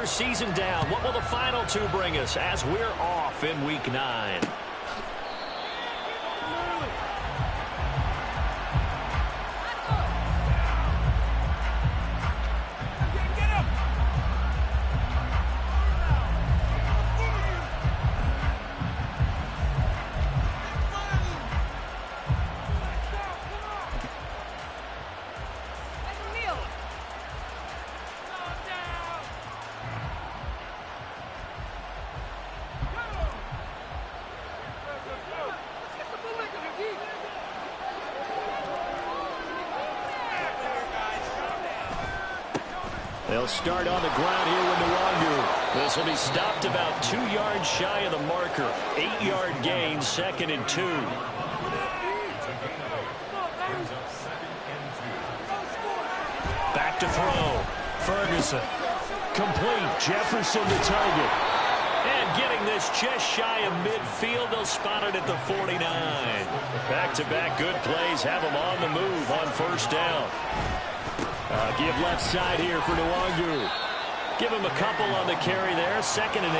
first season down. What will the final two bring us as we're off in Week 9? They'll start on the ground here with Nwangu. This will be stopped about 2 yards shy of the marker. 8-yard gain, 2nd and 2. Back to throw. Ferguson. Complete. Jefferson the target. And getting this just shy of midfield. They'll spot it at the 49. Back-to-back good plays have them on the move on first down. Give left side here for Nwangu. Give him a couple on the carry there. 2nd and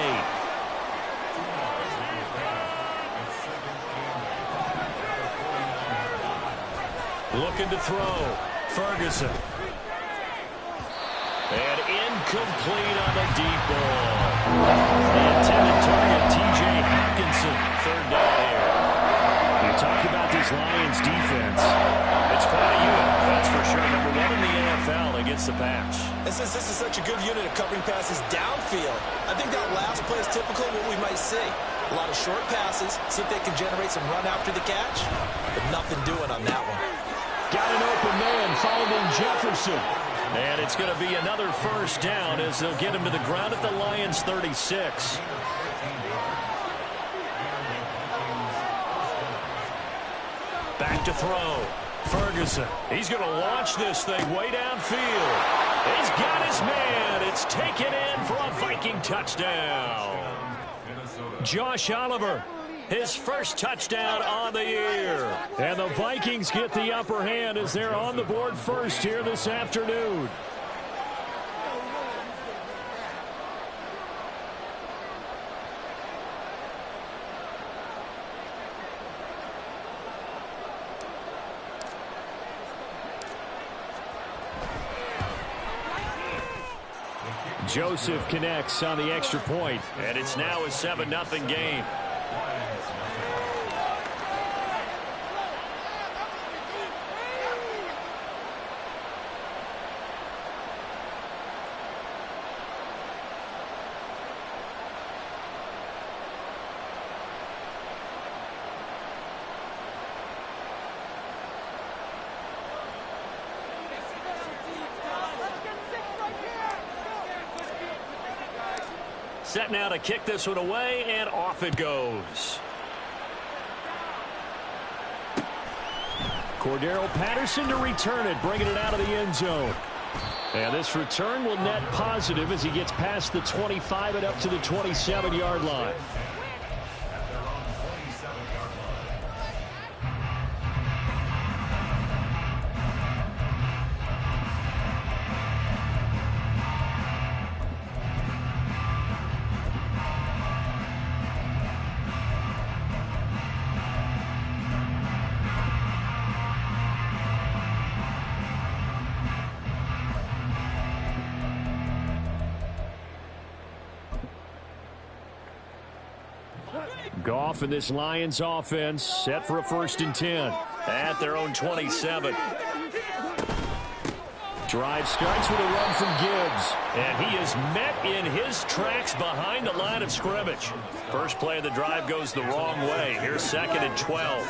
8. Looking to throw. Ferguson. And incomplete on the deep ball. The intended target, T.J. Hawkinson. 3rd down here. You talk about this Lions defense. It's quite a unit, that's for sure. Number 1 in the NFL against the pass. And since this is such a good unit of covering passes downfield, I think that last play is typical of what we might see. A lot of short passes, see if they can generate some run after the catch, but nothing doing on that one. Got an open man finding Jefferson. And it's going to be another first down as they'll get him to the ground at the Lions' 36. Back to throw. Ferguson. He's going to launch this thing way downfield. He's got his man. It's taken in for a Viking touchdown. Josh Oliver, his first touchdown on the year. And the Vikings get the upper hand as they're on the board first here this afternoon. Joseph connects on the extra point, and it's now a 7-0 game. Set now to kick this one away, and off it goes. Cordero Patterson to return it, bringing it out of the end zone. And this return will net positive as he gets past the 25 and up to the 27-yard line. Goff and this Lions offense set for a 1st and 10 at their own 27. Drive starts with a run from Gibbs, and he is met in his tracks behind the line of scrimmage. First play of the drive goes the wrong way. Here's 2nd and 12.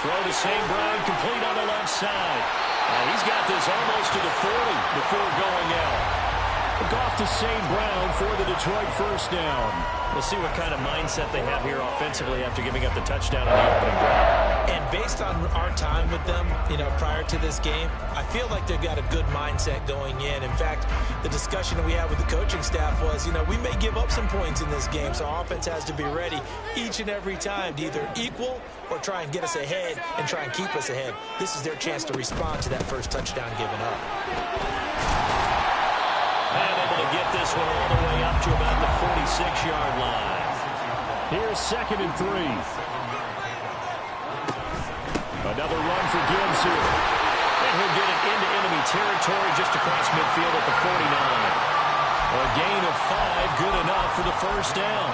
Throw to St. Brown, complete on the left side. He's got this almost to the 40 before going out. Goff to St. Brown for the Detroit first down. We'll see what kind of mindset they have here offensively after giving up the touchdown on the opening drive. And based on our time with them, prior to this game, I feel like they've got a good mindset going in. In fact, the discussion that we had with the coaching staff was, we may give up some points in this game, so our offense has to be ready each and every time to either equal or try and get us ahead and try and keep us ahead. This is their chance to respond to that first touchdown given up. And able to get this one all the way up to about the 46-yard line. Here's 2nd and 3. Another run for Gibbs here. And he'll get it into enemy territory just across midfield at the 49. A gain of 5, good enough for the first down.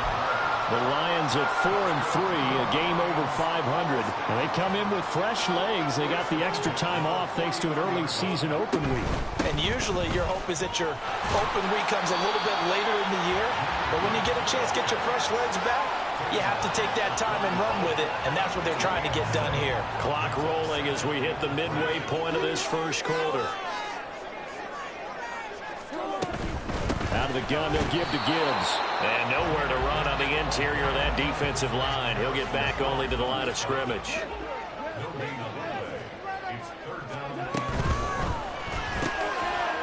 The Lions at 4-3, a game over 500. And they come in with fresh legs. They got the extra time off thanks to an early season open week. And usually your hope is that your open week comes a little bit later in the year. But when you get a chance to get your fresh legs back, you have to take that time and run with it. And that's what they're trying to get done here. Clock rolling as we hit the midway point of this first quarter. Out of the gun, they'll give to Gibbs. And nowhere to run on the interior of that defensive line. He'll get back only to the line of scrimmage.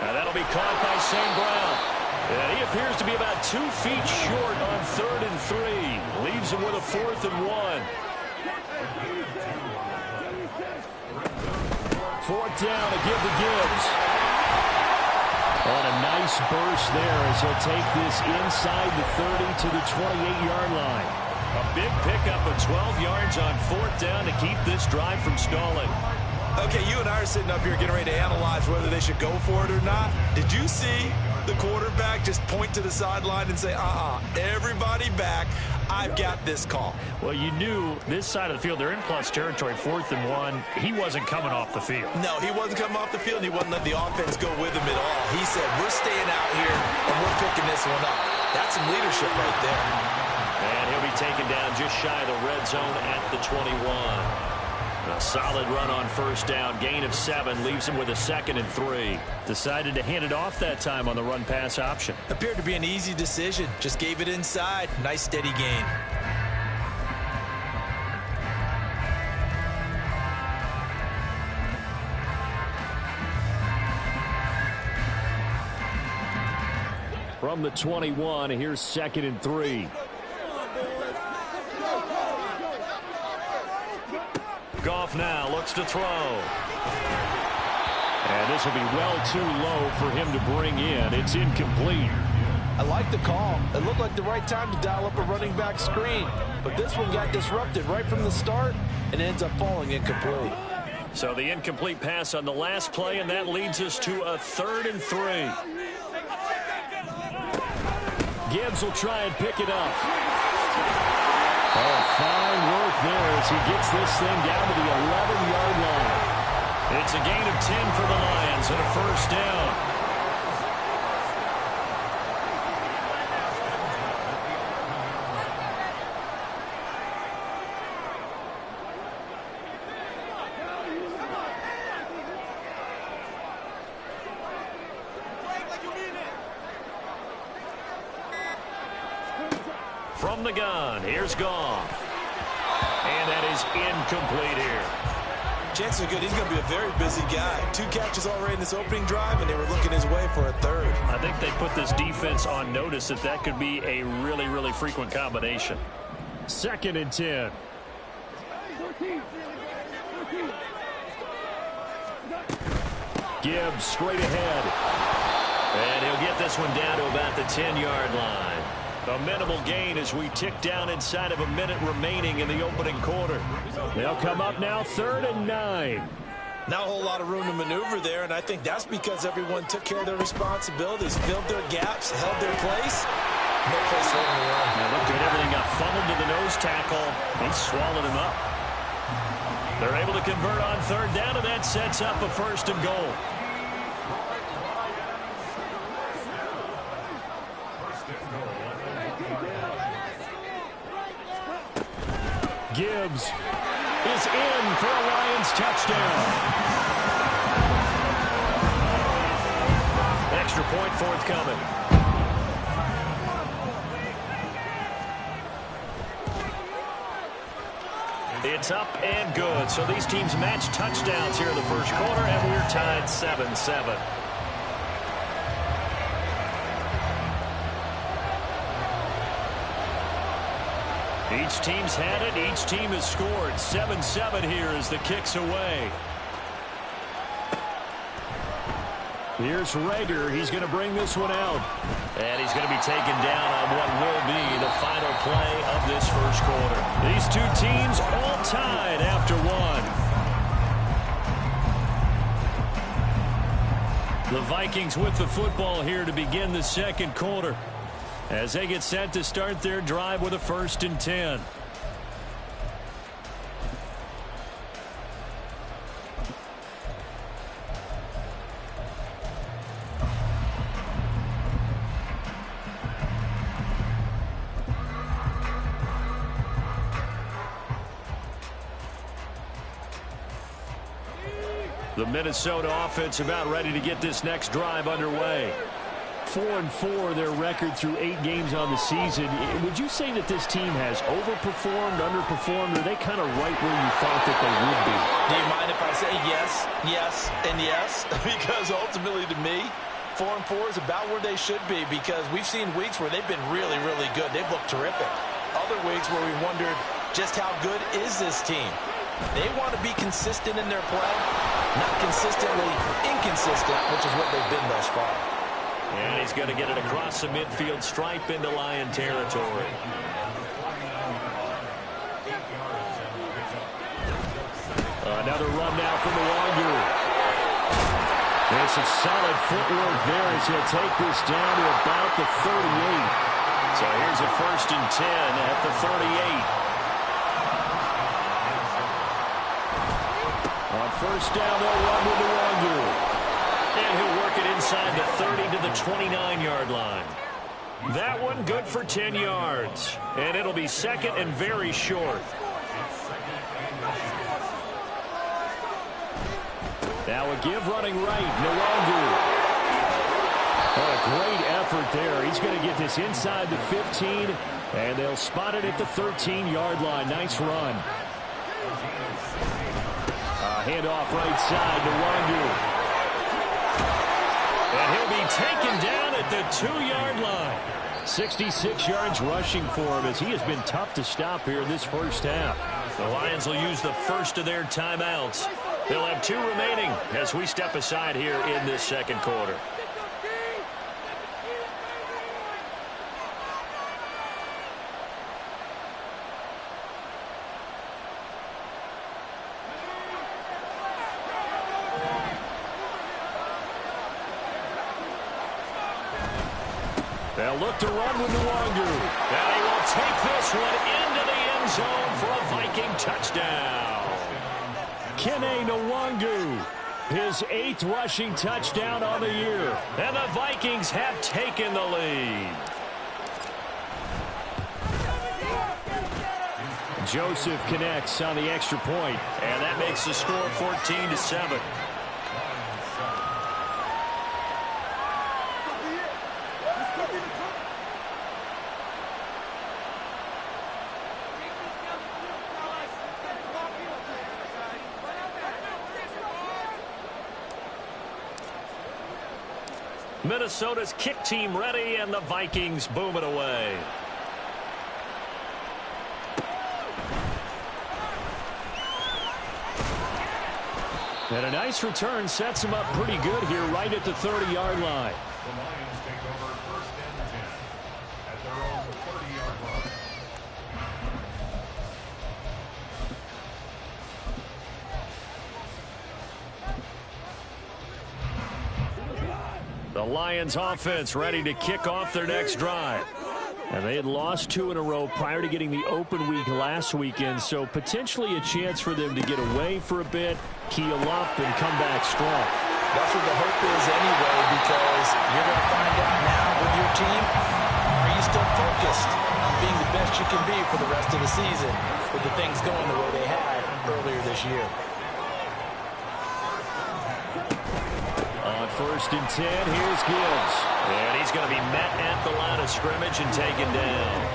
Now that'll be caught by St. Brown. And he appears to be about 2 feet short on 3rd and 3. Leaves him with a 4th and 1. 4th down to give to Gibbs. On a nice burst there as he'll take this inside the 30 to the 28-yard line. A big pickup of 12 yards on 4th down to keep this drive from stalling. Okay, you and I are sitting up here getting ready to analyze whether they should go for it or not. Did you see the quarterback just point to the sideline and say, everybody back, I've got this call? Well, you knew this side of the field, they're in plus territory, 4th and 1. He wasn't coming off the field. No, he wasn't coming off the field, and he wasn't letting the offense go with him at all. He said, we're staying out here, and we're picking this one up. That's some leadership right there. And he'll be taken down just shy of the red zone at the 21. A solid run on 1st down. Gain of 7 leaves him with a 2nd and 3. Decided to hand it off that time on the run-pass option. Appeared to be an easy decision. Just gave it inside. Nice, steady gain. From the 21, here's 2nd and 3. Goff now looks to throw. And this will be well too low for him to bring in. It's incomplete. I like the call. It looked like the right time to dial up a running back screen. But this one got disrupted right from the start and ends up falling incomplete. So the incomplete pass on the last play, and that leads us to a 3rd and 3. Gibbs will try and pick it up. Oh, fine work there as he gets this thing down to the 11-yard line. It's a gain of 10 for the Lions and a first down. From the gun, here's Goff. And that is incomplete here. Chances are good. He's going to be a very busy guy. 2 catches already in this opening drive, and they were looking his way for a 3rd. I think they put this defense on notice that that could be a really, really frequent combination. 2nd and 10. Gibbs straight ahead. And he'll get this one down to about the 10-yard line. A minimal gain as we tick down inside of a minute remaining in the opening quarter. They'll come up now 3rd and 9. Not a whole lot of room to maneuver there, and I think that's because everyone took care of their responsibilities, filled their gaps, held their place. No place for them to run. Now look good. Everything got funneled to the nose tackle. He swallowed him up. They're able to convert on 3rd down, and that sets up a 1st and goal. Gibbs is in for a Lions touchdown. Extra point forthcoming. It's up and good. So these teams match touchdowns here in the first quarter, and we're tied 7-7. Each team's had it. Each team has scored. 7-7 here as the kick's away. Here's Rager. He's going to bring this one out. And he's going to be taken down on what will be the final play of this first quarter. These two teams all tied after one. The Vikings with the football here to begin the second quarter, as they get set to start their drive with a 1st and 10. The Minnesota offense about ready to get this next drive underway. 4-4 their record through 8 games on the season. Would you say that this team has overperformed, underperformed, or are they kind of right where you thought that they would be? Do you mind if I say yes, yes, and yes? Because ultimately to me, 4-4 is about where they should be, because we've seen weeks where they've been really, really good. They've looked terrific. Other weeks where we wondered just how good is this team. They want to be consistent in their play, not consistently inconsistent, which is what they've been thus far. And he's going to get it across the midfield stripe into Lion territory. Another run now from the Wangu. There's some solid footwork there as he'll take this down to about the 38. So here's a 1st and 10 at the 38. On 1st down, they'll run with the Wangu. And he'll work it inside the 30 to the 29-yard line. That one good for 10 yards. And it'll be 2nd and very short. Now a give running right, Nwangu. Oh, a great effort there. He's going to get this inside the 15, and they'll spot it at the 13-yard line. Nice run. Handoff right side, Nwangu. And he'll be taken down at the 2-yard line. 66 yards rushing for him, as he has been tough to stop here in this first half. The Lions will use the first of their timeouts. They'll have 2 remaining as we step aside here in this second quarter. They'll look to run with Nwangu. And he will take this one into the end zone for a Viking touchdown. Kene Nwangu, his 8th rushing touchdown on the year. And the Vikings have taken the lead. Joseph connects on the extra point, and that makes the score 14-7. Minnesota's kick team ready, and the Vikings boom it away. And a nice return sets him up pretty good here right at the 30-yard line. The Lions take over 1st and 10 at their own 30-yard line. The Lions offense ready to kick off their next drive. And they had lost 2 in a row prior to getting the open week last weekend, so potentially a chance for them to get away for a bit, heal up, and come back strong. That's what the hope is anyway, because you're going to find out now with your team, are you still focused on being the best you can be for the rest of the season with the things going the way they had earlier this year? On first and 10. Here's Gibbs. And he's going to be met at the line of scrimmage and taken down.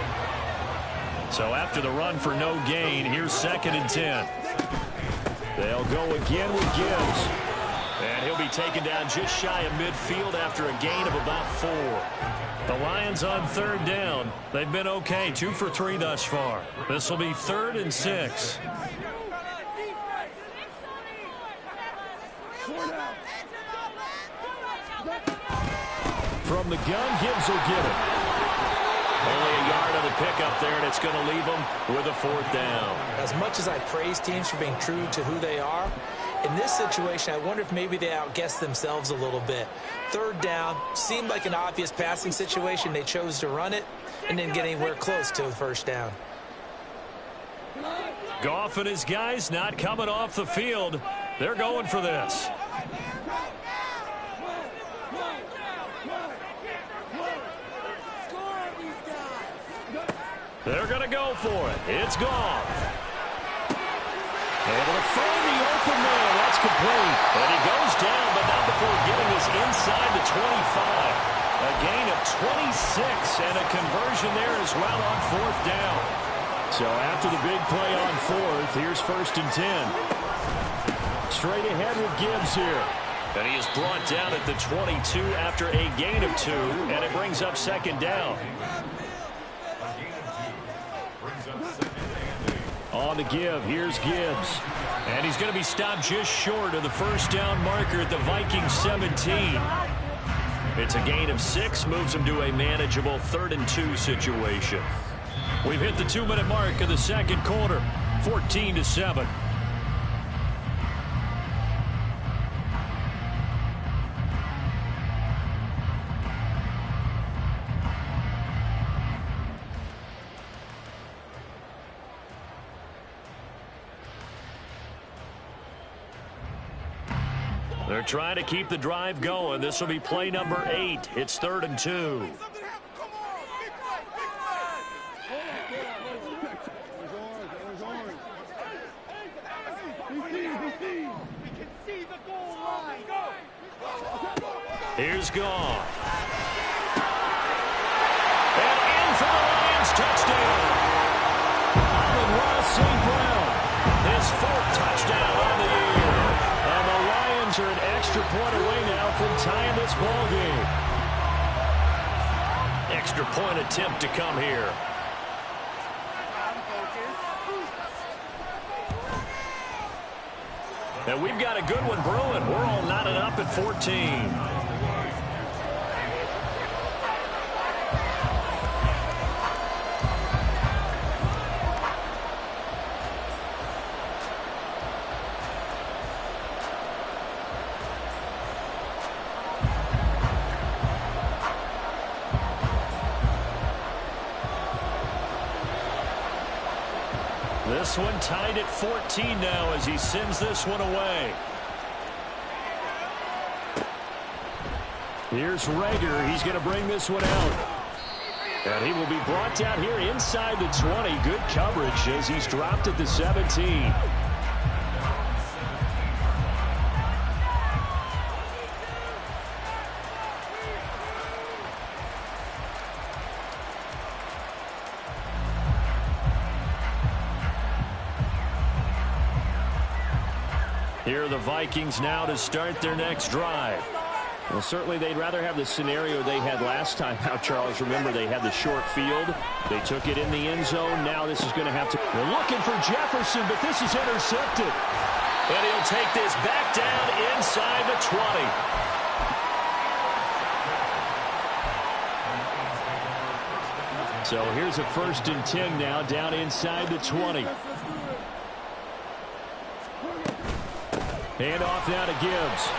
So after the run for no gain, here's second and 10. They'll go again with Gibbs. And he'll be taken down just shy of midfield after a gain of about 4. The Lions on third down. They've been okay, 2 for 3 thus far. This will be 3rd and 6. From the gun, Gibbs will get it. Only a yard on the pickup there, and it's going to leave them with a 4th down. As much as I praise teams for being true to who they are, in this situation, I wonder if maybe they outguessed themselves a little bit. 3rd down, seemed like an obvious passing situation. They chose to run it and didn't get anywhere close to the 1st down. Goff and his guys not coming off the field. They're going for this. They're going to go for it. It's Goff. Able to find the open man. That's complete. And he goes down, but not before getting us inside the 25. A gain of 26 and a conversion there as well on 4th down. So after the big play on 4th, here's 1st and 10. Straight ahead with Gibbs here. And he is brought down at the 22 after a gain of 2, and it brings up 2nd down. On the give, here's Gibbs. And he's going to be stopped just short of the 1st down marker at the Vikings 17. It's a gain of 6, moves him to a manageable 3rd and 2 situation. We've hit the 2-minute mark of the 2nd quarter, 14-7. They're trying to keep the drive going. This will be play number 8. It's 3rd and 2. Here's Goff. And in for the Lions touchdown. Ross St. Brown. His 4th touchdown on the year. And the Lions are an extra point away now from tying this ball game. Extra point attempt to come here. And we've got a good one brewing. We're all knotted up at 14. This one tied at 14 now as he sends this one away. Here's Rager. He's going to bring this one out. And he will be brought down here inside the 20. Good coverage as he's dropped at the 17. Here are the Vikings now to start their next drive. Well, certainly they'd rather have the scenario they had last time out, Charles. Remember, they had the short field. They took it in the end zone. Now this is going to have to... They're looking for Jefferson, but this is intercepted. And he'll take this back down inside the 20. So here's a 1st and 10 now down inside the 20. Hand off now to Gibbs.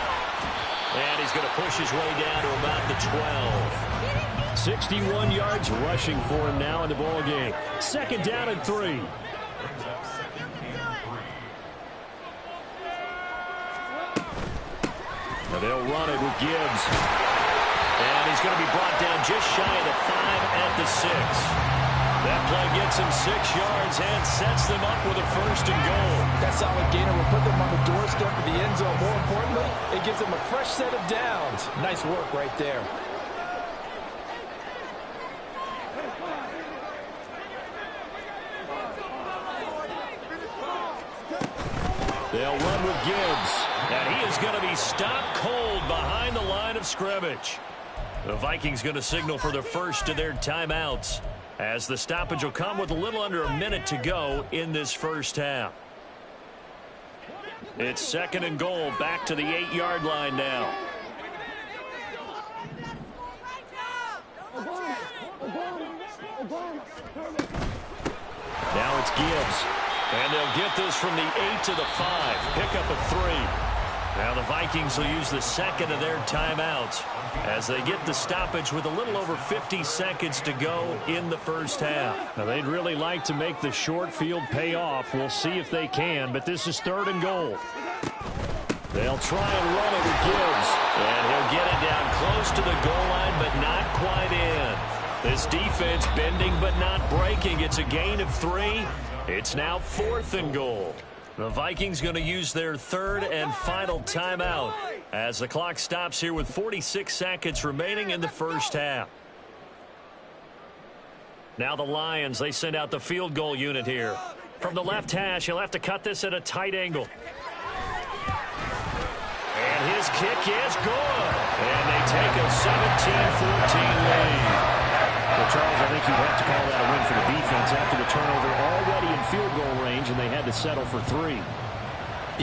And he's going to push his way down to about the 12. 61 yards rushing for him now in the ball game. 2nd down and 3. Now they'll run it with Gibbs. And he's going to be brought down just shy of the 5 at the 6. That play gets him 6 yards and sets them up with a 1st and goal. That solid gainer will put them on the doorstep of the end zone. More importantly, it gives them a fresh set of downs. Nice work right there. They'll run with Gibbs. And he is going to be stopped cold behind the line of scrimmage. The Vikings going to signal for the first of their timeouts, as the stoppage will come with a little under a minute to go in this first half. It's 2nd and goal, back to the 8-yard line now. Now it's Gibbs. And they'll get this from the 8 to the 5. Pick up a 3. Now the Vikings will use the 2nd of their timeouts as they get the stoppage with a little over 50 seconds to go in the first half. Now they'd really like to make the short field pay off. We'll see if they can, but this is 3rd and goal. They'll try and run it with Gibbs. And he'll get it down close to the goal line, but not quite in. This defense bending but not breaking. It's a gain of 3. It's now 4th and goal. The Vikings going to use their 3rd and final timeout as the clock stops here with 46 seconds remaining in the first half. Now the Lions, they send out the field goal unit here. From the left hash, he'll have to cut this at a tight angle. And his kick is good. And they take a 17-14 lead. Well, Charles, I think you'd have to call that a win for the defense after the turnover already in field goal range, and they had to settle for 3.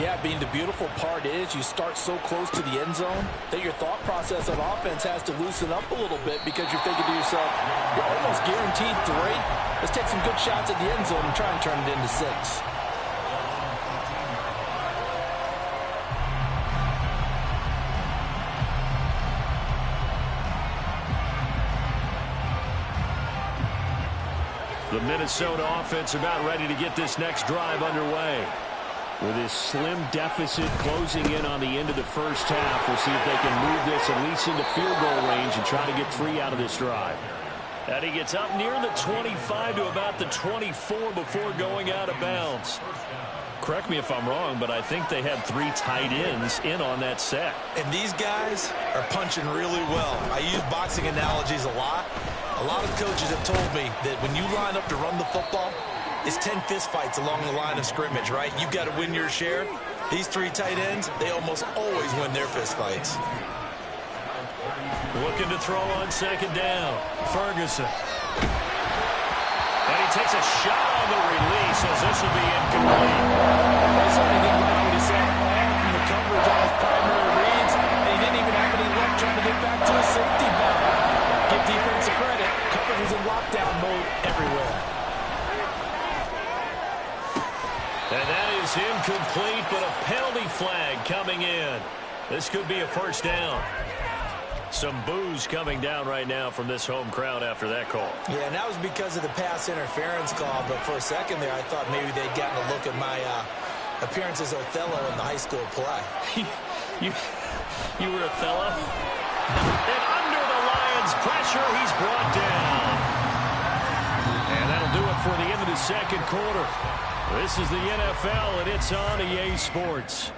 Yeah, Bean, the beautiful part is you start so close to the end zone that your thought process on offense has to loosen up a little bit because you're thinking to yourself, you're almost guaranteed 3. Let's take some good shots at the end zone and try and turn it into 6. The Minnesota offense about ready to get this next drive underway. With this slim deficit closing in on the end of the first half, we'll see if they can move this at least into field goal range and try to get 3 out of this drive. And he gets up near the 25 to about the 24 before going out of bounds. Correct me if I'm wrong, but I think they had 3 tight ends in on that set. And these guys are punching really well. I use boxing analogies a lot. A lot of coaches have told me that when you line up to run the football, it's 10 fist fights along the line of scrimmage, right? You've got to win your share. These 3 tight ends, they almost always win their fist fights. Looking to throw on 2nd down. Ferguson. And he takes a shot on the release as this will be incomplete. That's something he wanted to say all from the coverage on his primary reads, and he didn't even have any luck trying to get back to his safety valve. Give defense credit. Coverage was in lockdown mode everywhere. And that is incomplete, but a penalty flag coming in. This could be a 1st down. Some boos coming down right now from this home crowd after that call. Yeah, and that was because of the pass interference call, but for a second there I thought maybe they'd gotten a look at my appearance as Othello in the high school play. you were Othello? And under the Lions' pressure, he's brought down. And that'll do it for the end of the 2nd quarter. This is the NFL, and it's on EA Sports.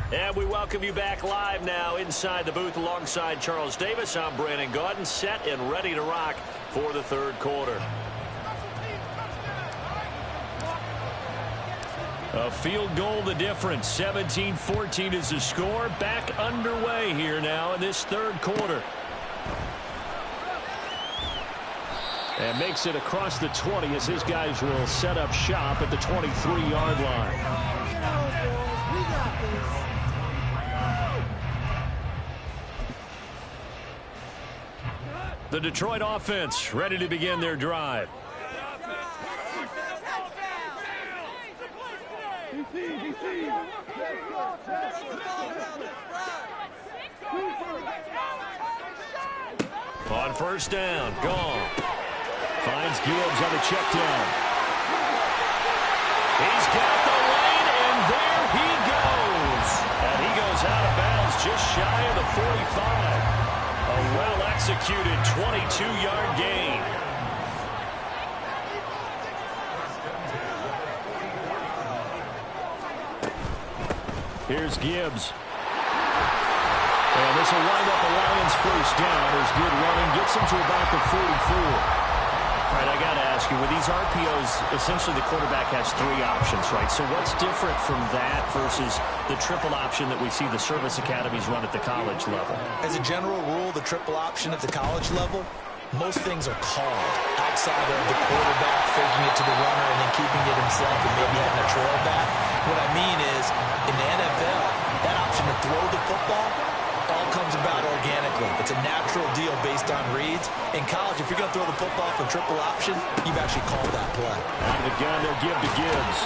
And we welcome you back live now inside the booth alongside Charles Davis. I'm Brandon Gaudin, set and ready to rock for the 3rd quarter. A field goal the difference. 17-14 is the score. Back underway here now in this 3rd quarter. And makes it across the 20 as his guys will set up shop at the 23-yard line. The Detroit offense ready to begin their drive. On first down, gone. Finds Gibbs on the check down. He's got the lane, and there he goes. And he goes out of bounds just shy of the 45. A well-executed 22-yard gain. Here's Gibbs. And this will wind up the Lions' first down. There's good running. Gets them to about the 44. All right, I got to ask you, with these RPOs, essentially the quarterback has three options, right? So what's different from that versus the triple option that we see the service academies run at the college level? As a general rule, the triple option at the college level, most things are called outside of the quarterback faking it to the runner and then keeping it himself and maybe having a trail back. What I mean is, in the NFL, that option to throw the football all comes about organically. It's a natural deal based on reads. In college, if you're going to throw the football for triple option, you've actually called that play. Out of the gun, they'll give to Gibbs.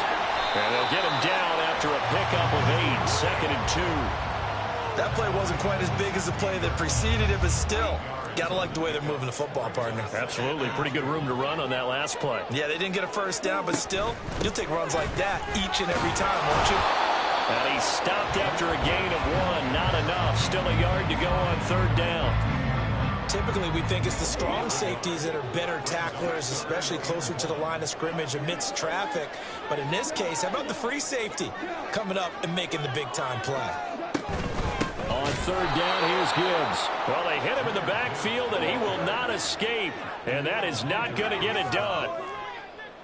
And they'll get him down after a pickup of 8, 2nd and 2. That play wasn't quite as big as the play that preceded it, but still, gotta like the way they're moving the football, partner. Absolutely. Pretty good room to run on that last play. Yeah, they didn't get a first down, but still, you'll take runs like that each and every time, won't you? And he stopped after a gain of 1. Not enough. Still a yard to go on third down. Typically, we think it's the strong safeties that are better tacklers, especially closer to the line of scrimmage amidst traffic. But in this case, how about the free safety coming up and making the big-time play? On third down, here's Gibbs. Well, they hit him in the backfield, and he will not escape. And that is not going to get it done.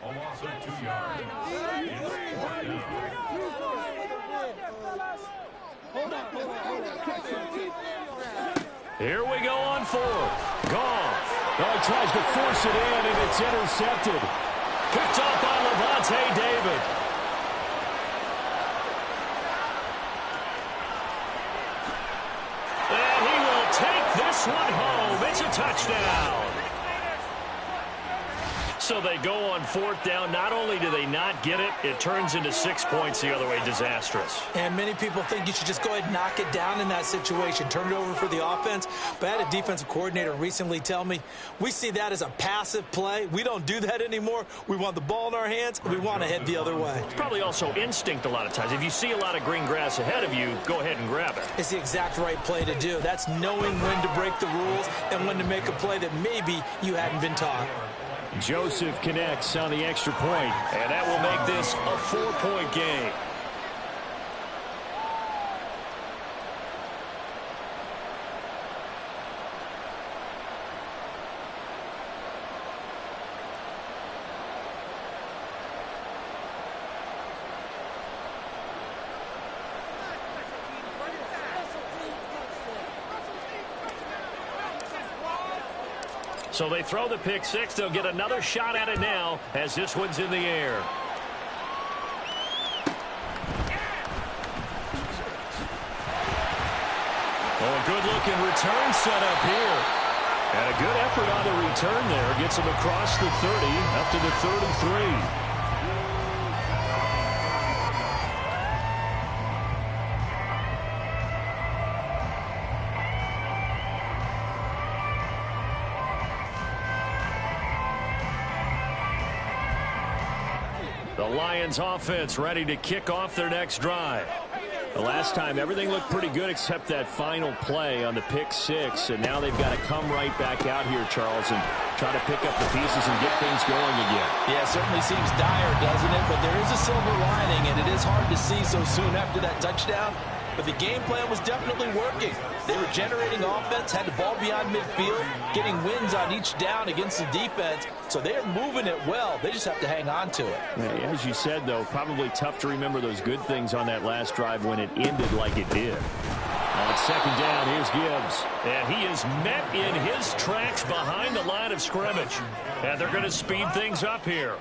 Almost 2 yards. Here we go on fourth. Gone. Oh, he tries to force it in, and it's intercepted. Picked off by Levante David. And he will take this one home. It's a touchdown. So they go on fourth down. Not only do they not get it, it turns into 6 points the other way. Disastrous. And many people think you should just go ahead and knock it down in that situation. Turn it over for the offense. But I had a defensive coordinator recently tell me, we see that as a passive play. We don't do that anymore. We want the ball in our hands, and we want to head the other way. It's probably also instinct a lot of times. If you see a lot of green grass ahead of you, go ahead and grab it. It's the exact right play to do. That's knowing when to break the rules and when to make a play that maybe you hadn't been taught. Joseph connects on the extra point, and that will make this a 4-point game. So they throw the pick six. They'll get another shot at it now as this one's in the air. Oh, a good-looking return set up here. And a good effort on the return there. Gets him across the 30, up to the 33. The Lions offense ready to kick off their next drive. The last time everything looked pretty good except that final play on the pick six, and now they've got to come right back out here, Charles, and try to pick up the pieces and get things going again. Yeah, it certainly seems dire, doesn't it? But there is a silver lining, and it is hard to see so soon after that touchdown. But the game plan was definitely working. They were generating offense, had the ball beyond midfield, getting wins on each down against the defense. So they're moving it well. They just have to hang on to it. Yeah, as you said, though, probably tough to remember those good things on that last drive when it ended like it did. On second down, here's Gibbs. And he is met in his tracks behind the line of scrimmage. And they're going to speed things up here.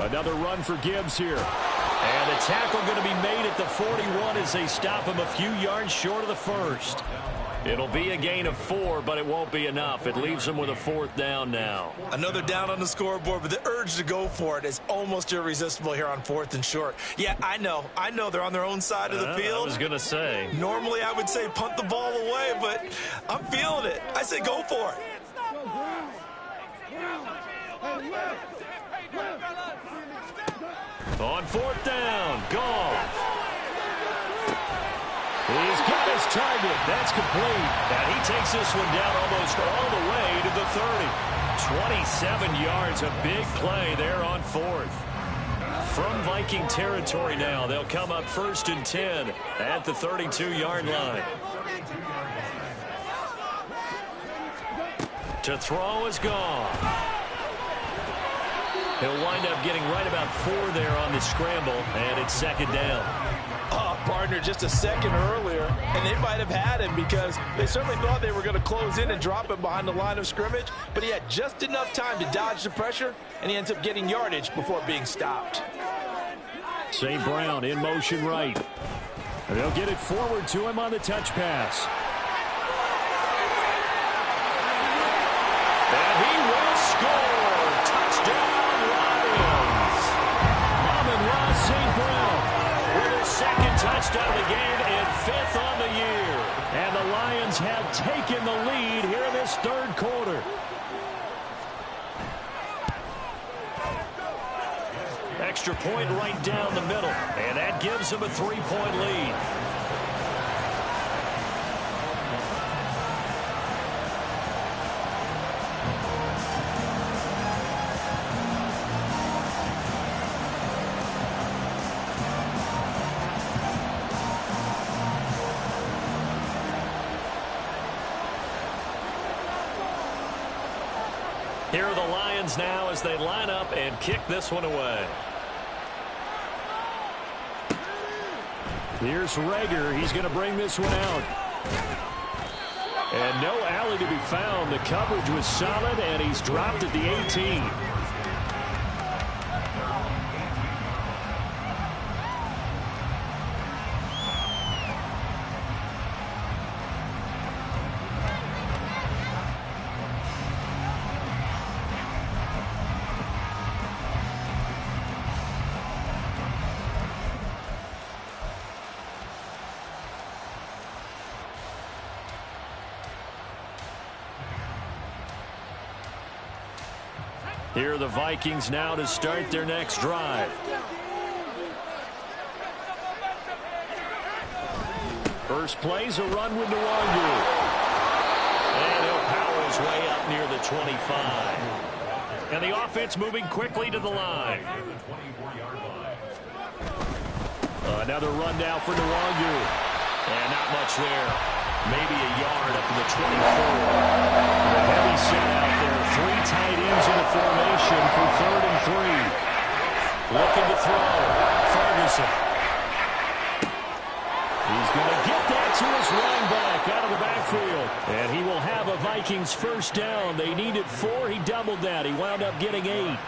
Another run for Gibbs here. And the tackle going to be made at the 41 as they stop him a few yards short of the first. It'll be a gain of 4, but it won't be enough. It leaves them with a 4th down now. Another down on the scoreboard, but the urge to go for it is almost irresistible here on 4th and short. Yeah, I know they're on their own side of the field. I was going to say. Normally I would say punt the ball away, but I'm feeling it. I say go for it. On 4th down, Goff. He's got his target. That's complete. And he takes this one down almost all the way to the 30. 27 yards, a big play there on 4th. From Viking territory now, they'll come up 1st and 10 at the 32-yard line. To throw is Goff. He'll wind up getting right about 4 there on the scramble, and it's 2nd down. Partner, just a second earlier, and they might have had him because they certainly thought they were going to close in and drop him behind the line of scrimmage, but he had just enough time to dodge the pressure, and he ends up getting yardage before being stopped. St. Brown in motion right. And they'll get it forward to him on the touch pass. And he will score. Touchdown, Lions. Amon-Ra St. Brown with his 2nd touchdown of the game and 5th on the year. And the Lions have taken the lead here in this 3rd quarter. Extra point right down the middle, and that gives them a 3-point lead. Here are the Lions now as they line up and kick this one away. Here's Rager. He's going to bring this one out. And no alley to be found. The coverage was solid, and he's dropped at the 18. Here are the Vikings now to start their next drive. First play's a run with Nwangu. And he'll power his way up near the 25. And the offense moving quickly to the line. Another run down for Nwangu. And not much there. Maybe a yard up to the 24. The heavy set out there. 3 tight ends in the formation for 3rd and 3. Looking to throw. Ferguson. He's going to get that to his running back out of the backfield. And he will have a Vikings 1st down. They needed 4. He doubled that. He wound up getting 8.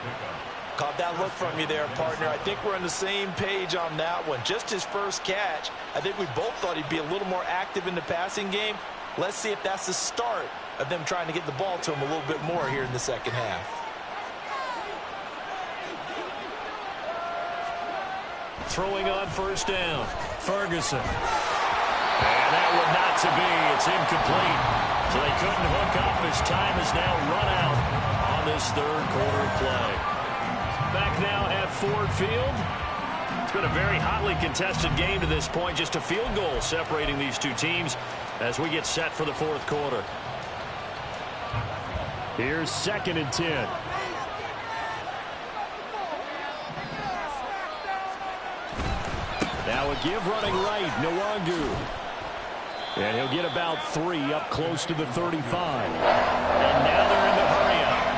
Caught that look from you there, partner. I think we're on the same page on that one. Just his first catch. I think we both thought he'd be a little more active in the passing game. Let's see if that's the start of them trying to get the ball to him a little bit more here in the 2nd half. Throwing on 1st down. Ferguson. And that one not to be. It's incomplete. So they couldn't hook up as time is now run out on this 3rd quarter of play. Back now at Ford Field. It's been a very hotly contested game to this point. Just a field goal separating these two teams as we get set for the 4th quarter. Here's 2nd and 10. Now a give running right, Nwangu. And he'll get about 3 up close to the 35. And now they're in the hurry up.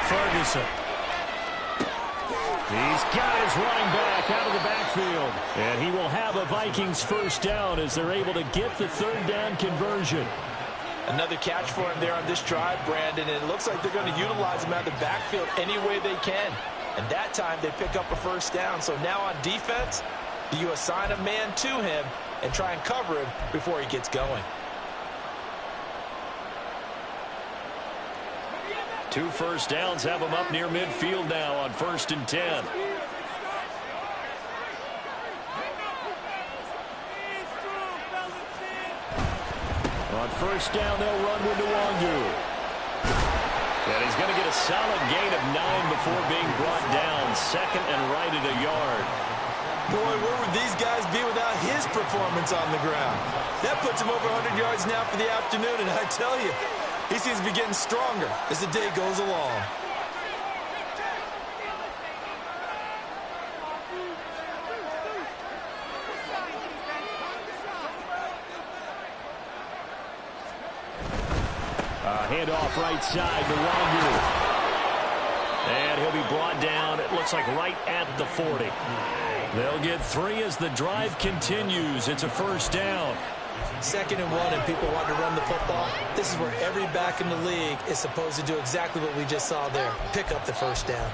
Ferguson. He's got his running back out of the backfield. And he will have a Vikings 1st down as they're able to get the 3rd down conversion. Another catch for him there on this drive, Brandon, and it looks like they're going to utilize him out of the backfield any way they can. And that time they pick up a first down. So now on defense, do you assign a man to him and try and cover him before he gets going? 2 first downs have them up near midfield now on 1st and 10. On 1st down, they'll run with Nwangu. And he's going to get a solid gain of 9 before being brought down. 2nd and right at a yard. Boy, where would these guys be without his performance on the ground? That puts him over 100 yards now for the afternoon, and I tell you, he seems to be getting stronger as the day goes along. Handoff right side to Nwangu. And he'll be brought down, it looks like right at the 40. They'll get 3 as the drive continues. It's a first down. 2nd and 1, and people want to run the football. This is where every back in the league is supposed to do exactly what we just saw there. Pick up the first down.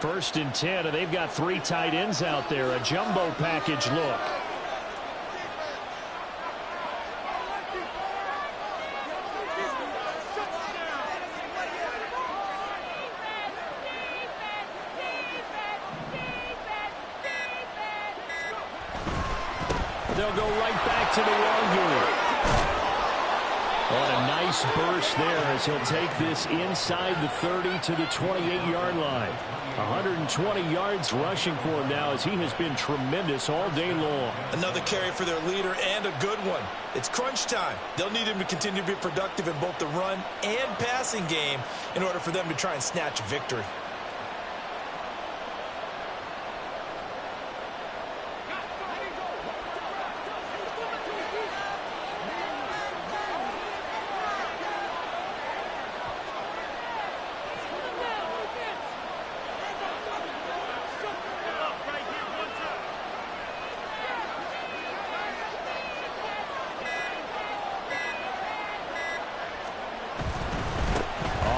1st and 10, and they've got 3 tight ends out there. A jumbo package look. They'll go right back to Nwangu. On a nice burst there as he'll take this inside the 30 to the 28-yard line. 120 yards rushing for him now as he has been tremendous all day long. Another carry for their leader and a good one. It's crunch time. They'll need him to continue to be productive in both the run and passing game in order for them to try and snatch a victory.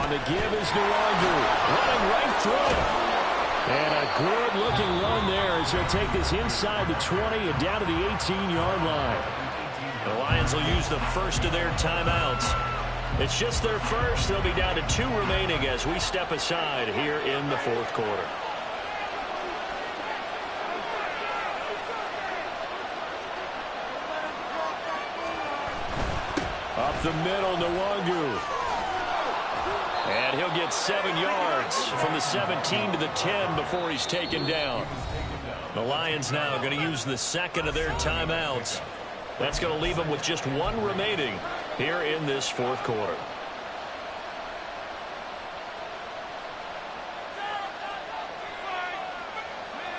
The give is Nwangu, running right through it. And a good-looking run there as he'll take this inside the 20 and down to the 18-yard line. The Lions will use the first of their timeouts. It's just their first. They'll be down to 2 remaining as we step aside here in the 4th quarter. Up the middle, Nwangu. And he'll get 7 yards from the 17 to the 10 before he's taken down. The Lions now going to use the 2nd of their timeouts. That's going to leave them with just 1 remaining here in this 4th quarter.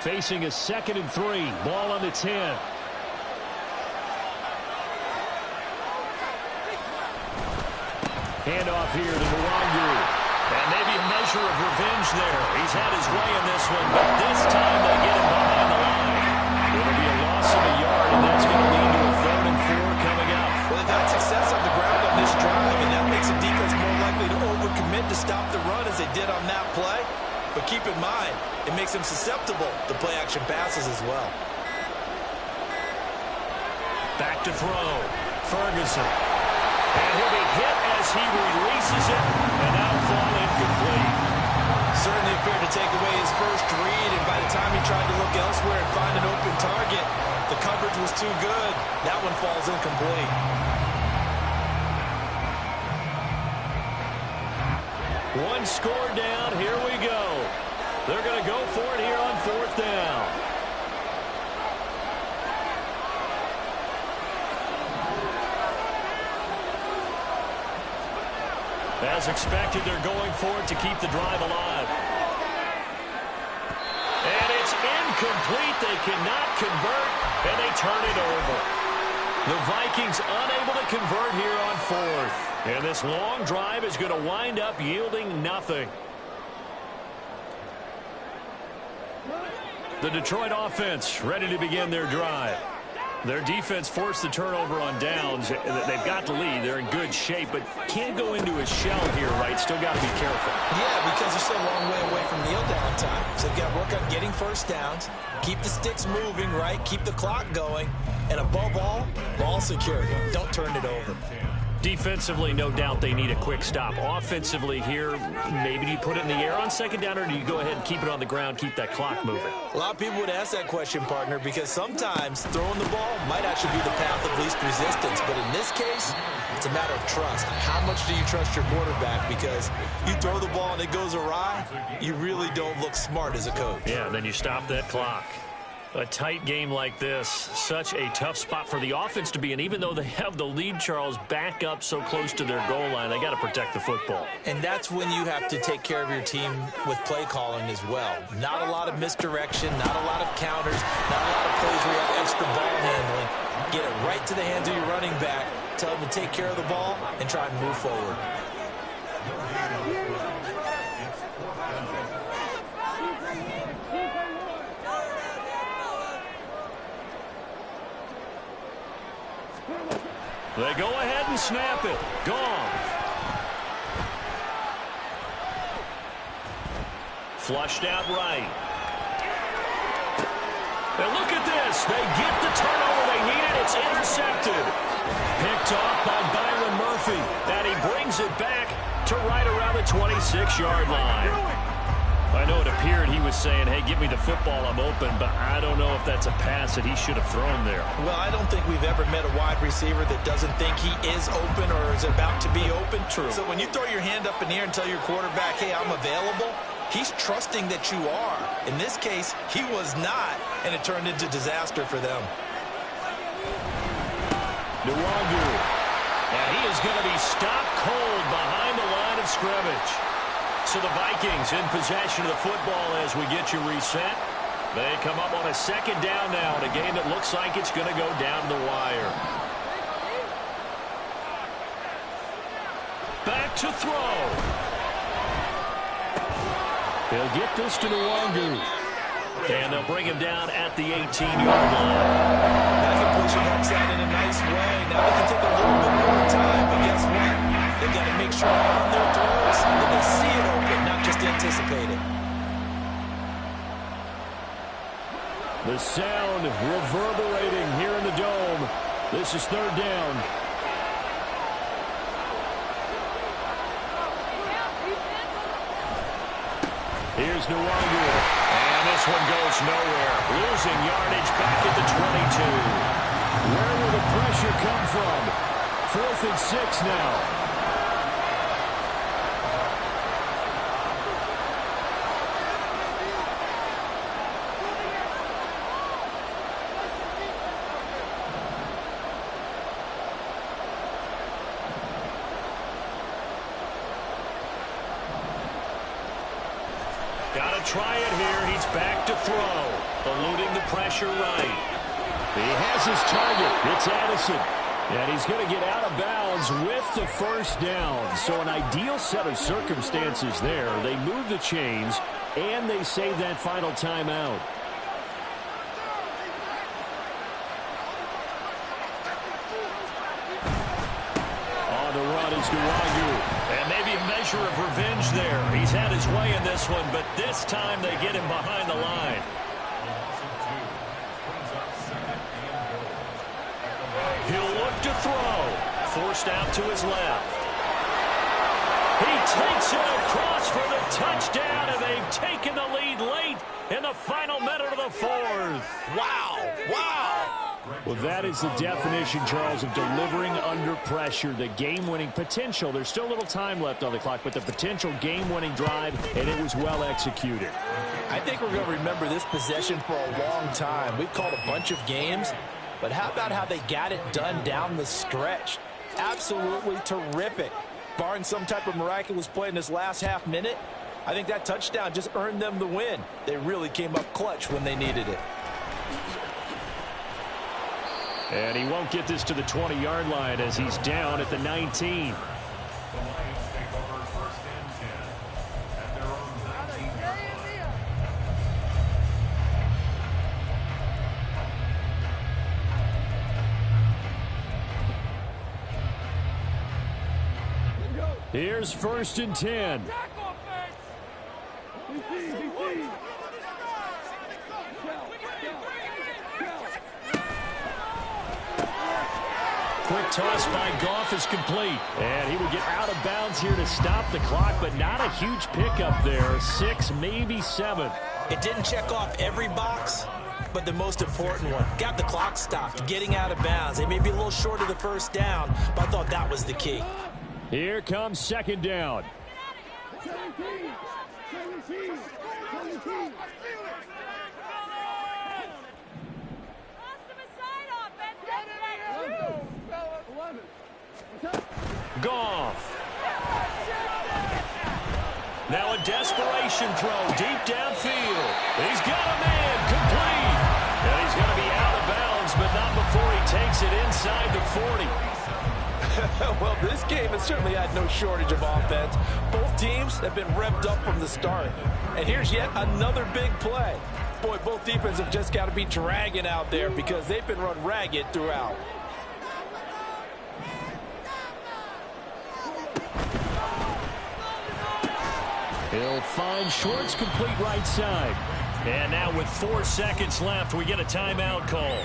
Facing a 2nd and 3. Ball on the 10. Handoff here to Nwangu. And maybe a measure of revenge there. He's had his way in this one, but this time they get him behind the line. It'll be a loss of a yard, and that's going to lead to a 3rd and 4 coming up. Well, they've had success on the ground on this drive, and that makes the defense more likely to overcommit to stop the run as they did on that play. But keep in mind, it makes them susceptible to play-action passes as well. Back to throw. Ferguson. And he'll be hit as he releases it, and that'll fall incomplete. Certainly appeared to take away his first read, and by the time he tried to look elsewhere and find an open target, the coverage was too good. That one falls incomplete. One score down. Here we go. They're going to go for it here on 4th down. As expected, they're going for it to keep the drive alive. And it's incomplete. They cannot convert, and they turn it over. The Vikings unable to convert here on 4th. And this long drive is going to wind up yielding nothing. The Detroit offense ready to begin their drive. Their defense forced the turnover on downs. They've got the lead. They're in good shape, but can't go into a shell here, right? Still got to be careful. Yeah, because they're still a long way away from kneel down time. So they've got to work on getting first downs, keep the sticks moving, right? Keep the clock going. And above all, ball security. Don't turn it over. Defensively, no doubt they need a quick stop. Offensively here, maybe do you put it in the air on second down, or do you go ahead and keep it on the ground, keep that clock moving? A lot of people would ask that question, partner, because sometimes throwing the ball might actually be the path of least resistance. But in this case, it's a matter of trust. How much do you trust your quarterback? Because you throw the ball and it goes awry, you really don't look smart as a coach. Yeah, then you stop that clock. A tight game like this, such a tough spot for the offense to be in. Even though they have the lead, Charles, back up so close to their goal line, they got to protect the football. And that's when you have to take care of your team with play calling as well. Not a lot of misdirection, not a lot of counters, not a lot of plays where you have extra ball handling. Get it right to the hands of your running back, tell him to take care of the ball, and try and move forward. They go ahead and snap it. Gone. Flushed out right. And look at this. They get the turnover they needed. It's intercepted. Picked off by Byron Murphy. And he brings it back to right around the 26-yard line. I know it appeared he was saying, hey, give me the football, I'm open, but I don't know if that's a pass that he should have thrown there. Well, I don't think we've ever met a wide receiver that doesn't think he is open or is about to be open. True. So when you throw your hand up in the air and tell your quarterback, hey, I'm available, he's trusting that you are. In this case, he was not, and it turned into disaster for them. Nwangu. And he is going to be stopped cold behind the line of scrimmage. So the Vikings in possession of the football as we get you reset. They come up on a second down now in a game that looks like it's going to go down the wire. Back to throw. He'll get this to Nwangu. And they'll bring him down at the 18-yard line. That completion helps out in a nice way. Now they can take a little bit more time, but guess what? They've got to make sure on their throws that they see it open, not just anticipate it. The sound reverberating here in the dome. This is third down. Here's Nwangu. And this one goes nowhere. Losing yardage back at the 22. Where will the pressure come from? 4th and 6 now. Got to try it here. He's back to throw. Eluding the pressure right. He has his target. It's Addison. And he's going to get out of bounds with the first down. So an ideal set of circumstances there. They move the chains, and they save that final timeout. On the run is Nwangu. And maybe a measure of revenge there. He's had his way in this one, but this time they get him behind the line. He'll look to throw. Forced out to his left. He takes it across for the touchdown, and they've taken the lead late in the final minute of the fourth. Wow. Wow. Well, that is the definition, Charles, of delivering under pressure. The game-winning potential. There's still a little time left on the clock, but the potential game-winning drive, and it was well executed. I think we're going to remember this possession for a long time. We've called a bunch of games, but how about how they got it done down the stretch? Absolutely terrific. Barring some type of miraculous play in this last half minute, I think that touchdown just earned them the win. They really came up clutch when they needed it. And he won't get this to the 20-yard line as he's down at the 19. Here's 1st and 10. Quick toss by Goff is complete. And he would get out of bounds here to stop the clock, but not a huge pickup there. 6, maybe 7. It didn't check off every box, but the most important one. Got the clock stopped, getting out of bounds. They may be a little short of the 1st down, but I thought that was the key. Here comes 2nd down. Goff. Now a desperation throw deep downfield. He's got a man complete. And he's going to be out of bounds, but not before he takes it inside the 40. Well, this game has certainly had no shortage of offense. Both teams have been revved up from the start. And here's yet another big play. Boy, both defenses have just got to be dragging out there because they've been run ragged throughout. He'll find Schwartz complete right side. And now with 4 seconds left, we get a timeout call.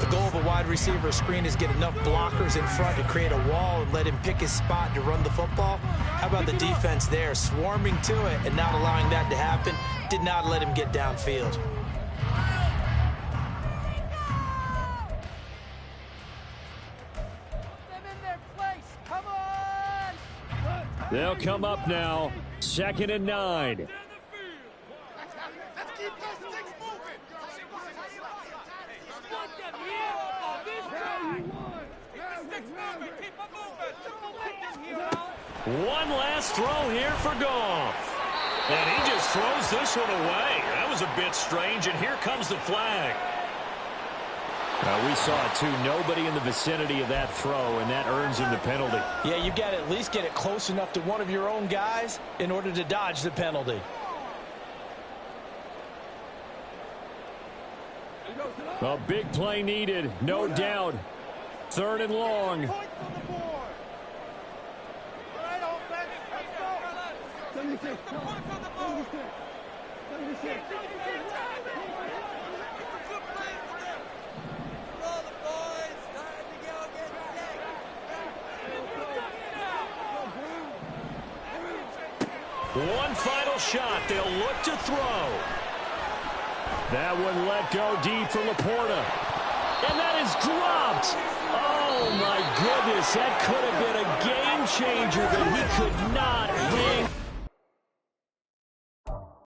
The goal of a wide receiver screen is get enough blockers in front to create a wall and let him pick his spot to run the football. How about the defense there, swarming to it and not allowing that to happen? Did not let him get downfield. They'll come up now. 2nd and 9. One last throw here for Goff. And he just throws this one away. That was a bit strange, and here comes the flag. We saw it too. Nobody in the vicinity of that throw, and that earns him the penalty. Yeah, you got to at least get it close enough to one of your own guys in order to dodge the penalty. A big play needed, no doubt. 3rd and long. One final shot. They'll look to throw. That one let go deep for Laporta. And that is dropped. Oh, my goodness. That could have been a game changer, but he could not